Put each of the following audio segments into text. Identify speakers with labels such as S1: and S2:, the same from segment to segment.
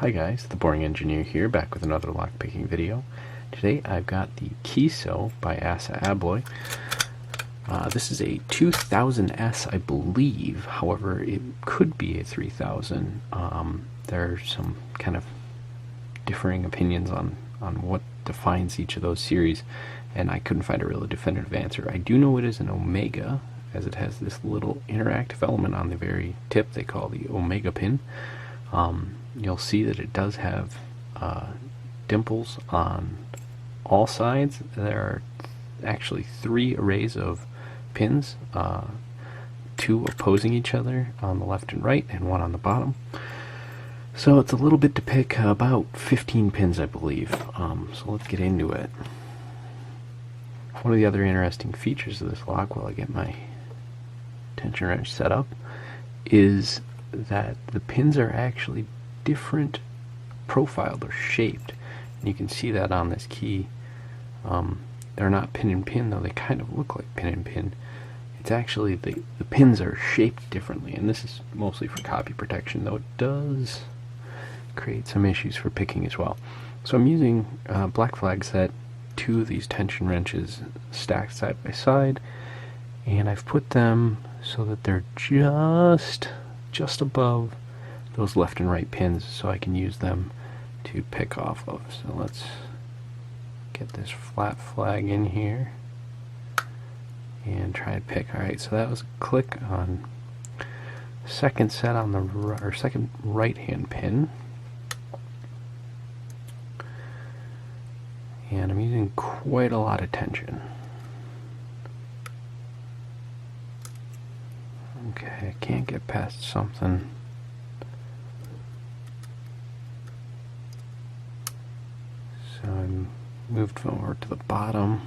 S1: Hi guys, the Boring Engineer here, back with another lockpicking video. Today I've got the Keso by Assa Abloy. This is a 2000S, I believe. However, it could be a 3000. There are some kind of differing opinions on what defines each of those series, and I couldn't find a really definitive answer. I do know it is an Omega, as it has this little interactive element on the very tip they call the Omega pin. You'll see that it does have dimples on all sides. There are actually 3 arrays of pins, 2 opposing each other on the left and right, and 1 on the bottom. So it's a little bit to pick, about 15 pins I believe. So let's get into it. One of the other interesting features of this lock, while I get my tension wrench set up, is that the pins are actually different profiled or shaped, and you can see that on this key. They're not pin and pin, though they kind of look like pin and pin. It's actually the pins are shaped differently, and this is mostly for copy protection, though it does create some issues for picking as well. So I'm using black flag set, 2 of these tension wrenches stacked side by side, and I've put them so that they're just above those left and right pins, so I can use them to pick off of. So let's get this flat flag in here and try to pick. Alright, so that was a click on second set on the second right hand pin, and I'm using quite a lot of tension. Okay, I can't get past something. So I'm moved over to the bottom,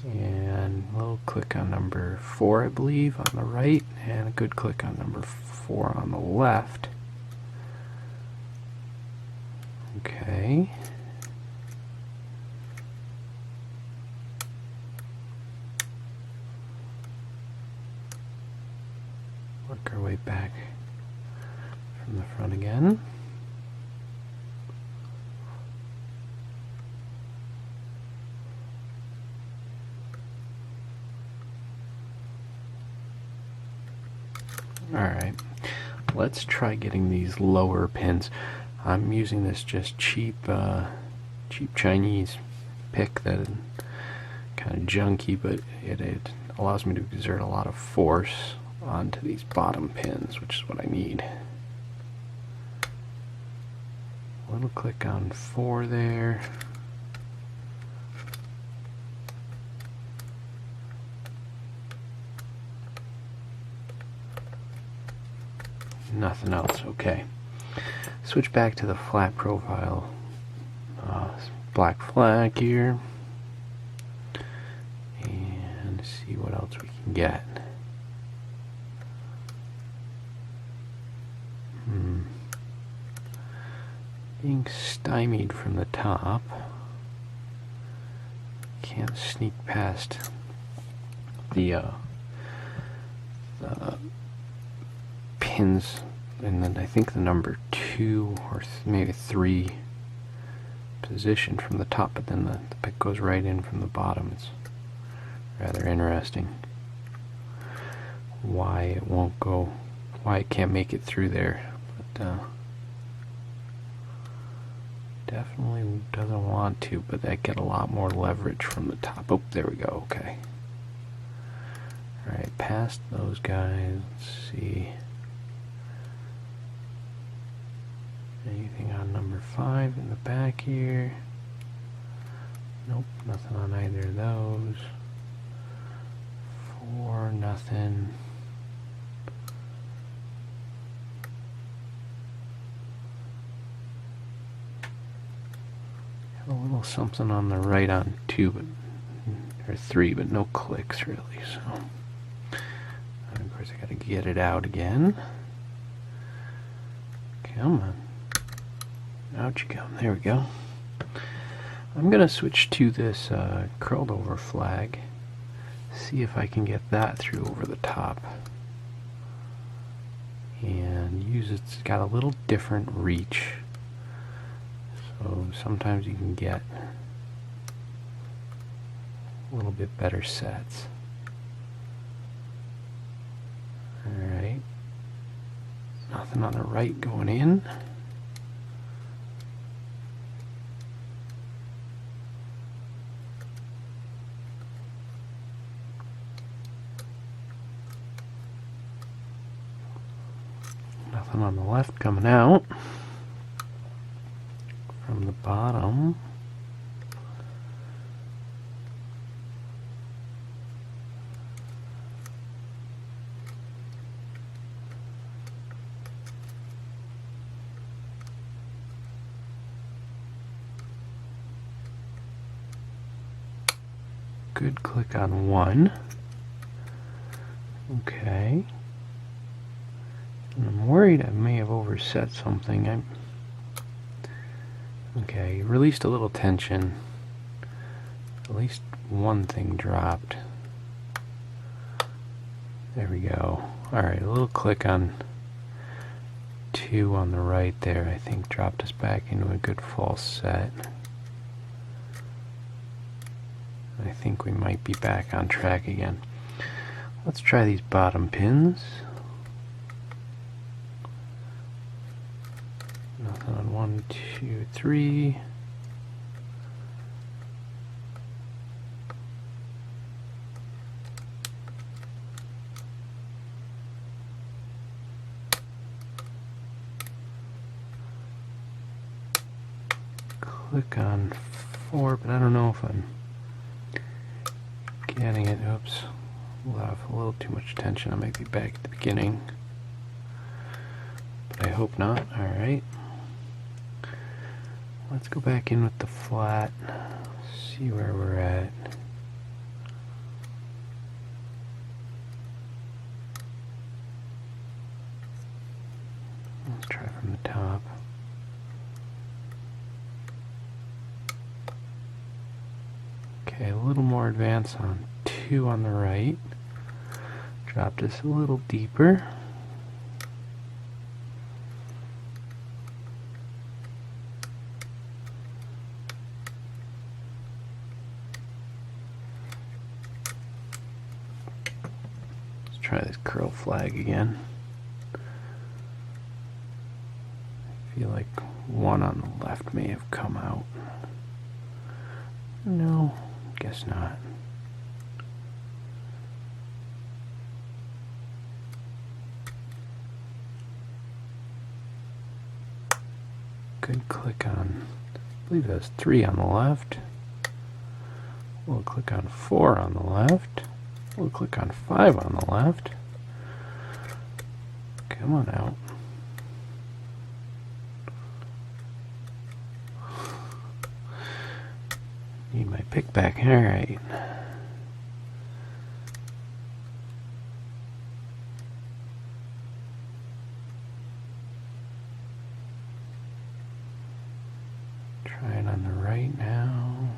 S1: and a little click on number 4, I believe, on the right, and a good click on number 4 on the left. Okay. Work our way back from the front again. Alright, let's try getting these lower pins. I'm using this just cheap Chinese pick that is kind of junky, but it allows me to exert a lot of force onto these bottom pins, which is what I need. A little click on 4 there. Nothing else. Okay. Switch back to the flat profile black flag here and see what else we can get. Being stymied from the top. Can't sneak past the pins, and then I think the number 2 or maybe 3 position from the top, but then the pick goes right in from the bottom. It's rather interesting why it won't go, why it can't make it through there, but definitely doesn't want to, but I get a lot more leverage from the top. Oh, there we go. Okay. Alright, past those guys. Let's see. Anything on number 5 in the back here? Nope, nothing on either of those. 4, nothing. A little something on the right on 2, but or 3, but no clicks really. So, and of course, I got to get it out again. Come on, out you come. There we go. I'm gonna switch to this curled over flag. See if I can get that through over the top. And and it's got a little different reach. So sometimes you can get a little bit better sets. Alright. Nothing on the right going in. Nothing on the left coming out. From the bottom. Good click on one. Okay. And I'm worried I may have overset something. Okay, released a little tension. At least one thing dropped. There we go. Alright, a little click on 2 on the right there, I think, dropped us back into a good false set. I think we might be back on track again. Let's try these bottom pins. Nothing on 1, 2, 3. Click on 4, but I don't know if I'm getting it. Oops. A little too much tension. I might be back at the beginning. But I hope not. Alright. Let's go back in with the flat. See where we're at. Let's try from the top. Okay, a little more advance on 2 on the right. Dropped us a little deeper. Let's try this curl flag again. I feel like 1 on the left may have come out. No, guess not. Good click on, I believe that's 3 on the left. We'll click on 4 on the left. We'll click on 5 on the left. Come on out. Need my pick back. Alright. Try it on the right now.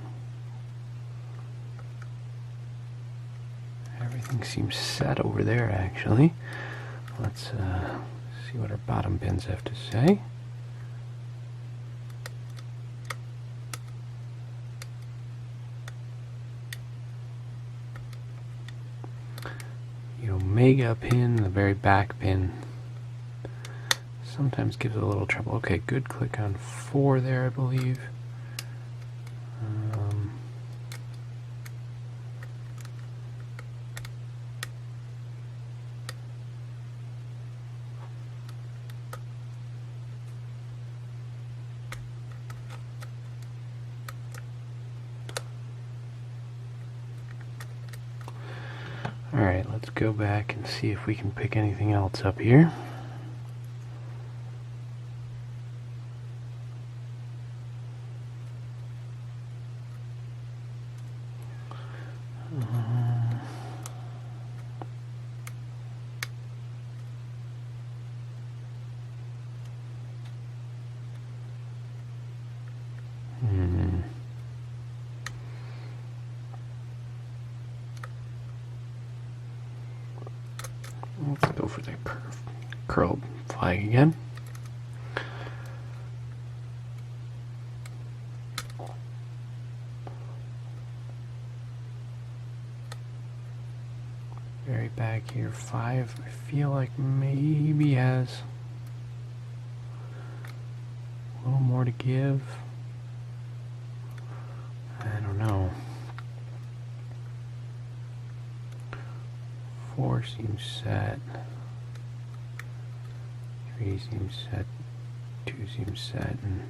S1: Everything seems set over there, actually. Let's see what our bottom pins have to say. The omega pin, the very back pin, sometimes gives it a little trouble. Okay, good click on 4 there, I believe. Alright, let's go back and see if we can pick anything else up here. Let's go for the curled flag again. Very back here, 5. I feel like maybe has a little more to give. I don't know. 4 seems set. 3 seems set. 2 seems set. And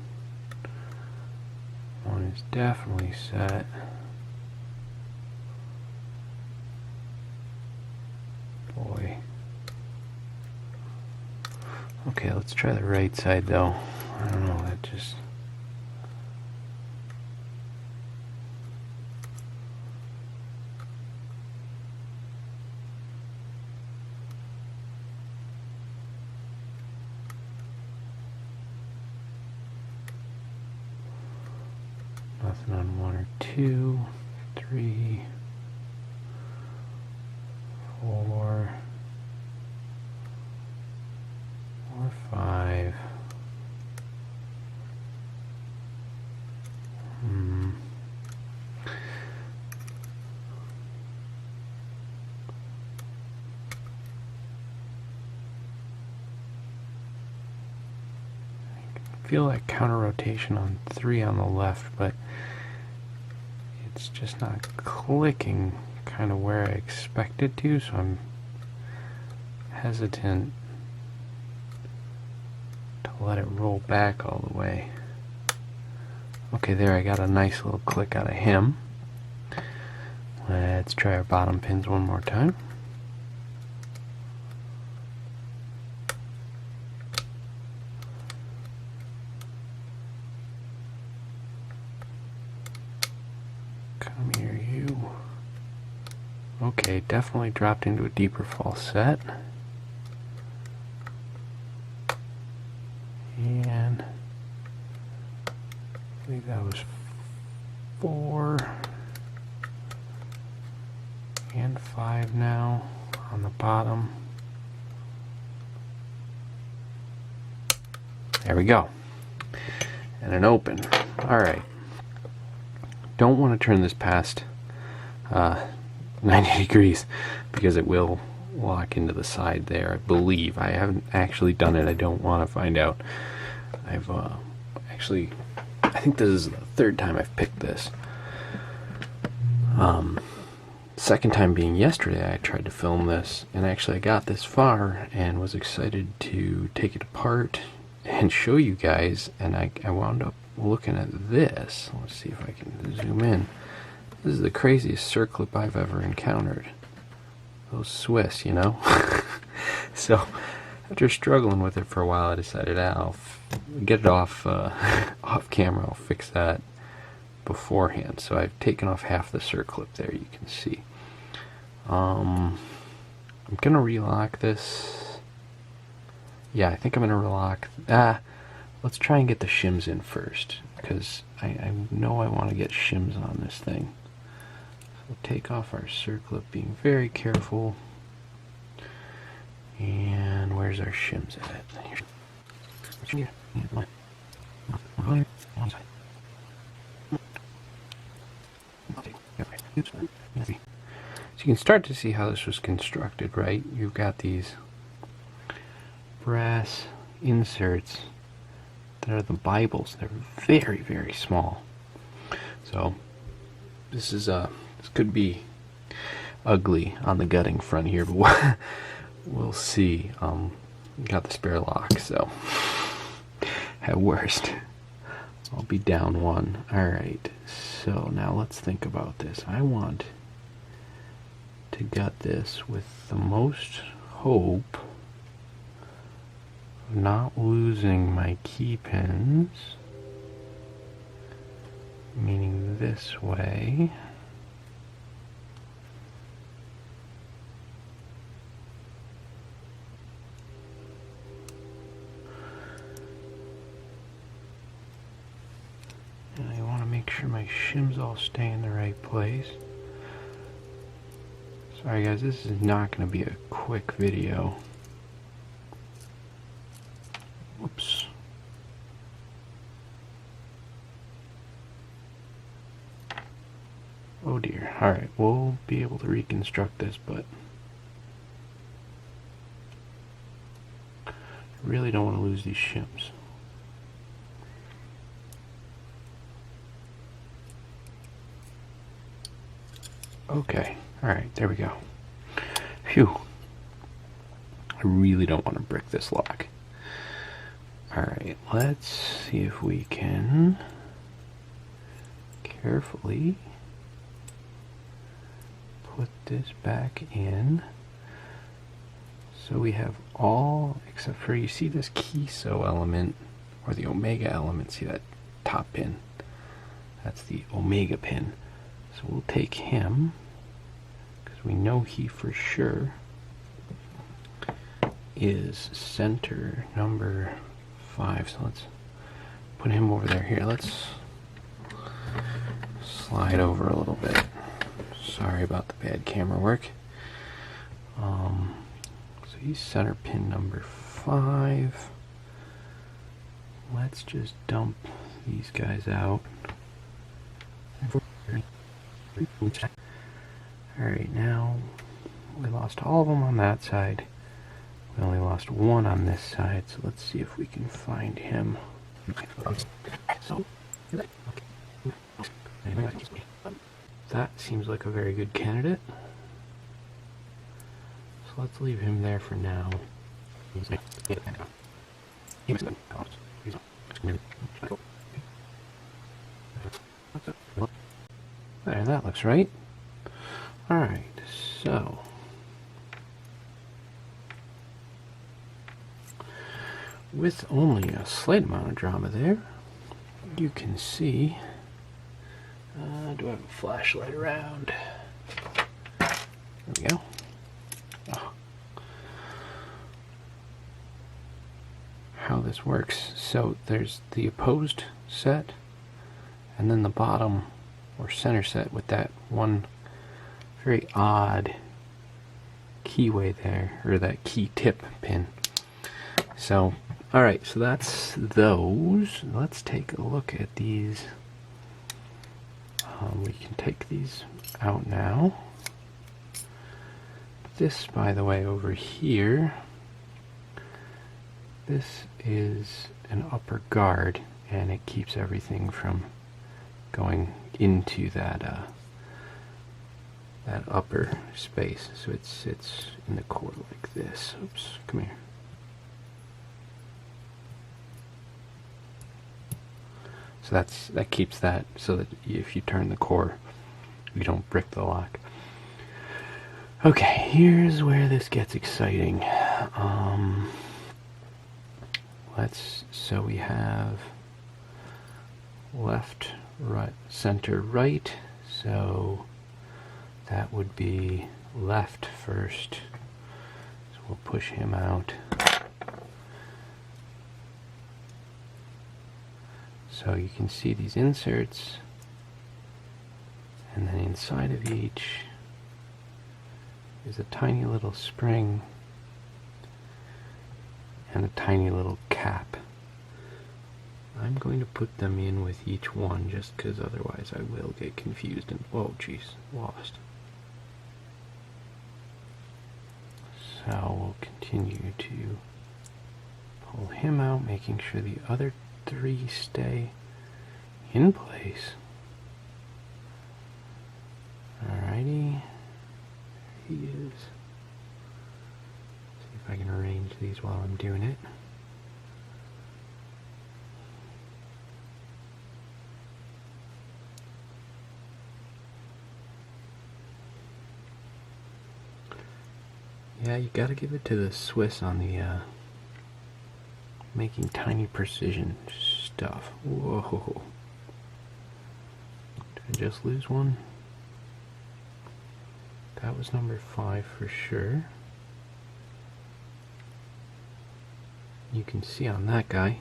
S1: 1 is definitely set. Boy. Okay, let's try the right side though. I don't know, that just... Nothing on 1 or 2, 3, 4, or 5. I feel like counter rotation on 3 on the left, but it's just not clicking kind of where I expect it to, so I'm hesitant to let it roll back all the way. Okay, there, I got a nice little click out of him. Let's try our bottom pins one more time. Come here, you. Okay, definitely dropped into a deeper falset. And I believe that was 4 and 5 now on the bottom. There we go. And an open. Alright. Don't want to turn this past 90 degrees because it will lock into the side there, I believe. I haven't actually done it. I don't want to find out. I've actually, I think this is the 3rd time I've picked this. Second time being yesterday. I tried to film this, and actually I got this far and was excited to take it apart and show you guys, and I wound up looking at this. Let's see if I can zoom in. This is the craziest circlip I've ever encountered. Those Swiss, you know? So after struggling with it for a while, I decided I'll get it off off camera. I'll fix that beforehand. So I've taken off half the circlip there, you can see. I'm gonna relock this. Yeah, I think I'm gonna relock. Let's try and get the shims in first, because I know I want to get shims on this thing. So take off our circlip, being very careful. And where's our shims at? Here. So you can start to see how this was constructed, right? You've got these brass inserts that are the Bibles. They're very, very small. So this is this could be ugly on the gutting front here, but we'll see. Got the spare lock, so at worst I'll be down 1. Alright, so now let's think about this. I want to gut this with the most hope of not losing my key pins, meaning this way. And I want to make sure my shims all stay in the right place. Sorry guys, this is not going to be a quick video. Whoops. Oh dear. Alright, we'll be able to reconstruct this, but I really don't want to lose these shims. Okay, alright, there we go. Phew. I really don't want to brick this lock. Alright, let's see if we can carefully put this back in. So we have all, except for, you see this Keso element, or the Omega element, see that top pin? That's the Omega pin. So we'll take him, because we know he for sure is center number 5. So let's put him over there. Here, let's slide over a little bit. Sorry about the bad camera work. So he's center pin number 5. Let's just dump these guys out. Alright, now we lost all of them on that side. We only lost one on this side, so let's see if we can find him. That seems like a very good candidate. So let's leave him there for now. There, that looks right. Alright, so with only a slight amount of drama there, you can see, do I have a flashlight around? There we go. Oh. How this works. So there's the opposed set, and then the bottom or center set with that one very odd keyway there, or that key tip pin. So, alright, so that's those. Let's take a look at these. We can take these out now. This, by the way, over here, this is an upper guard, and it keeps everything from going into that that upper space. So it sits in the core like this. Oops, come here. So that keeps that so that if you turn the core, you don't brick the lock. Okay, here's where this gets exciting. So we have left, right, center, right. So that would be left first. So we'll push him out. So you can see these inserts, and then inside of each is a tiny little spring and a tiny little cap. I'm going to put them in with each one just because otherwise I will get confused and, whoa, geez, lost. So we'll continue to pull him out, making sure the other 3 stay in place. Alrighty, there he is. See if I can arrange these while I'm doing it. Yeah, you gotta give it to the Swiss on the making tiny precision stuff. Whoa. Did I just lose one? That was number 5 for sure. You can see on that guy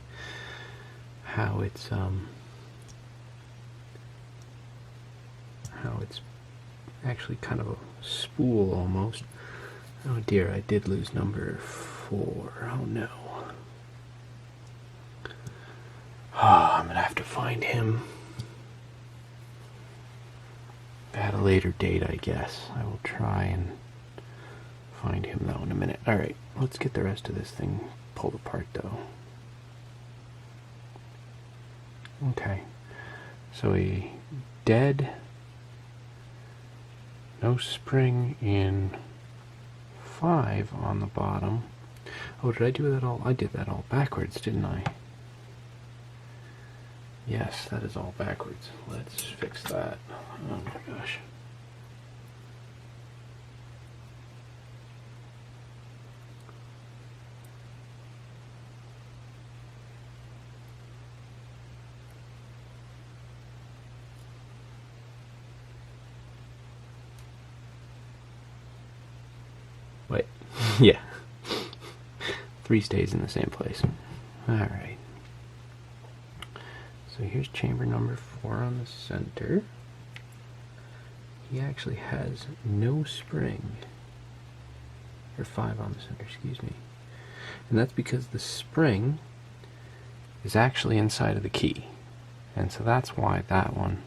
S1: how it's actually kind of a spool almost. Oh dear, I did lose number 4. Oh no. find him at a later date, I guess. I will try and find him though in a minute. Alright, let's get the rest of this thing pulled apart though. Okay, so a dead, no spring in 5 on the bottom. Oh, did I do that all? I did that all backwards, didn't I? Yes, that is all backwards. Let's fix that. Oh my gosh. Wait, yeah. 3 stays in the same place. Alright. So here's chamber number 4 on the center. He actually has no spring. Or 5 on the center, excuse me. And that's because the spring is actually inside of the key. And so that's why that one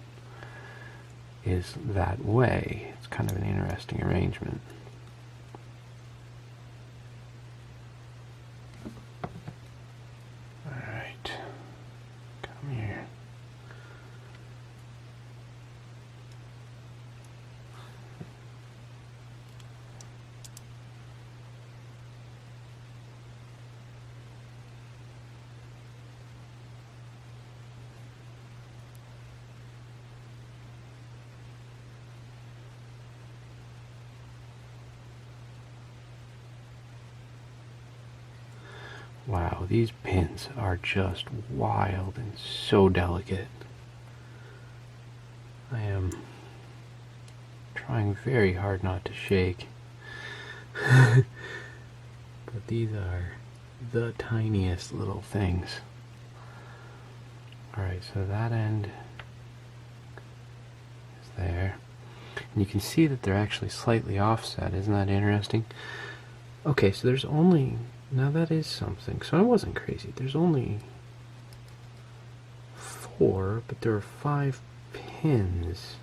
S1: is that way. It's kind of an interesting arrangement. Alright. Come here. Wow, these pins are just wild and so delicate. I am trying very hard not to shake. But these are the tiniest little things. Alright, so that end is there. And you can see that they're actually slightly offset. Isn't that interesting? Okay, so there's only... Now that is something. So I wasn't crazy. There's only 4, but there are 5 pins.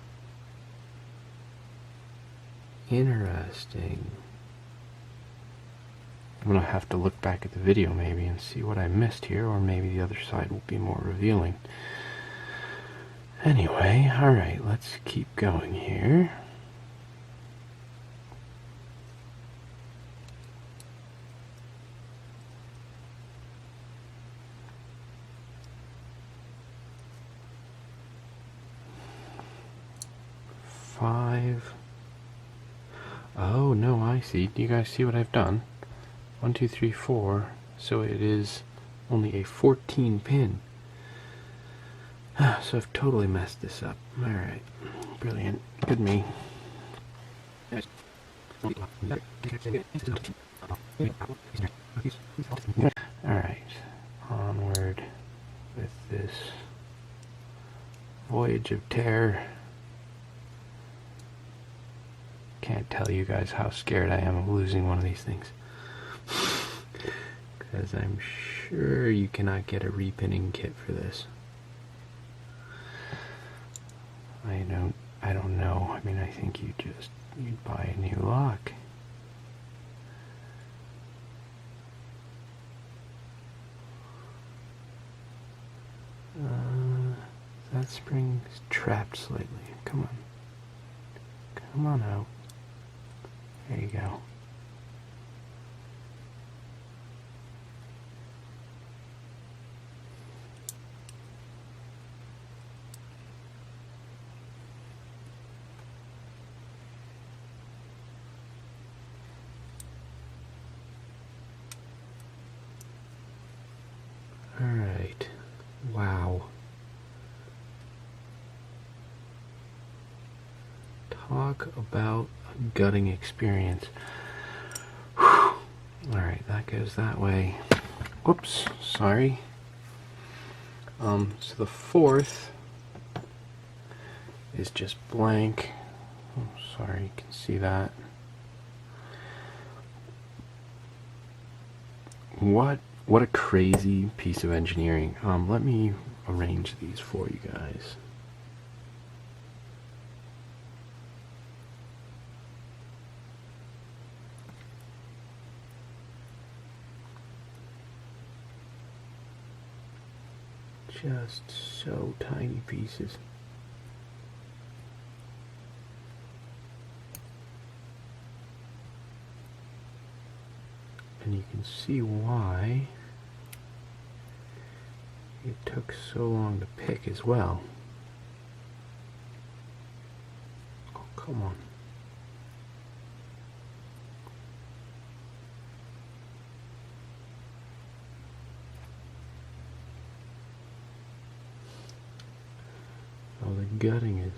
S1: Interesting. I'm going to have to look back at the video maybe and see what I missed here, or maybe the other side will be more revealing. Anyway, alright, let's keep going here. Oh no, I see. Do you guys see what I've done? 1, 2, 3, 4. So it is only a 14 pin. So I've totally messed this up. Alright. Brilliant. Good me. Alright. Onward with this voyage of terror. Can't tell you guys how scared I am of losing one of these things. Because I'm sure you cannot get a repinning kit for this. I don't know. I mean, I think you'd buy a new lock. That spring is trapped slightly. Come on. Come on out. There you go. Alright. Wow. Talk about a gutting experience. Alright, that goes that way. Whoops, sorry. So the 4th is just blank. Oh, sorry, you can see that. What what a crazy piece of engineering. Let me arrange these for you guys. Just so tiny pieces. And you can see why it took so long to pick as well. Oh, come on. Oh, the gutting is...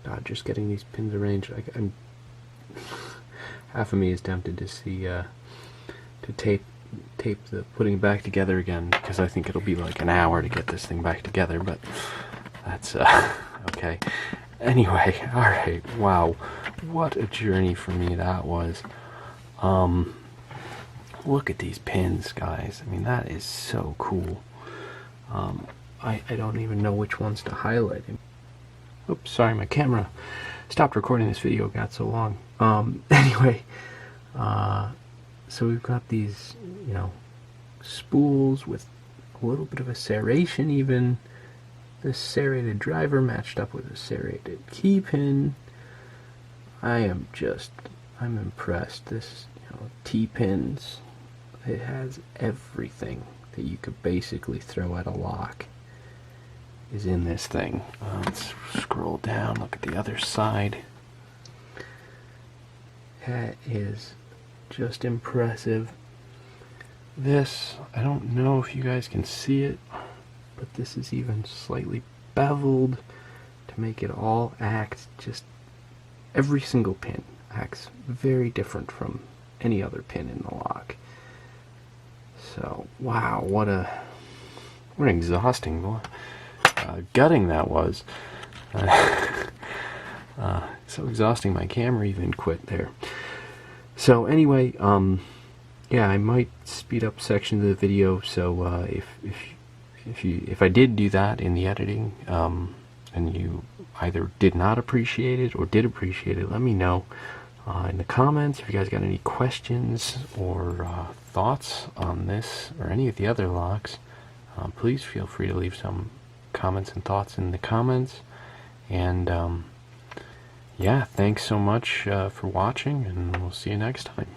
S1: God, just getting these pins arranged, I'm... half of me is tempted to see, to tape the putting it back together again, because I think it'll be like an hour to get this thing back together, but that's, okay. Anyway, alright, wow. What a journey for me that was. Look at these pins, guys. I mean, that is so cool. I don't even know which ones to highlight. Oops, sorry, my camera stopped recording this video, it got so long. Anyway, so we've got these, you know, spools with a little bit of a serration even. This serrated driver matched up with a serrated key pin. I'm impressed. This, you know, T-pins, it has everything that you could basically throw at a lock is in this thing. Let's scroll down, look at the other side. That is just impressive. This, I don't know if you guys can see it, but this is even slightly beveled to make it all act, just every single pin acts very different from any other pin in the lock. So, wow, what an exhausting gutting that was. So exhausting, my camera even quit there. So anyway, yeah, I might speed up sections of the video, so if I did do that in the editing, and you either did not appreciate it or did appreciate it, let me know in the comments. If you guys got any questions or thoughts on this or any of the other locks, please feel free to leave some comments and thoughts in the comments. And yeah, thanks so much for watching, and we'll see you next time.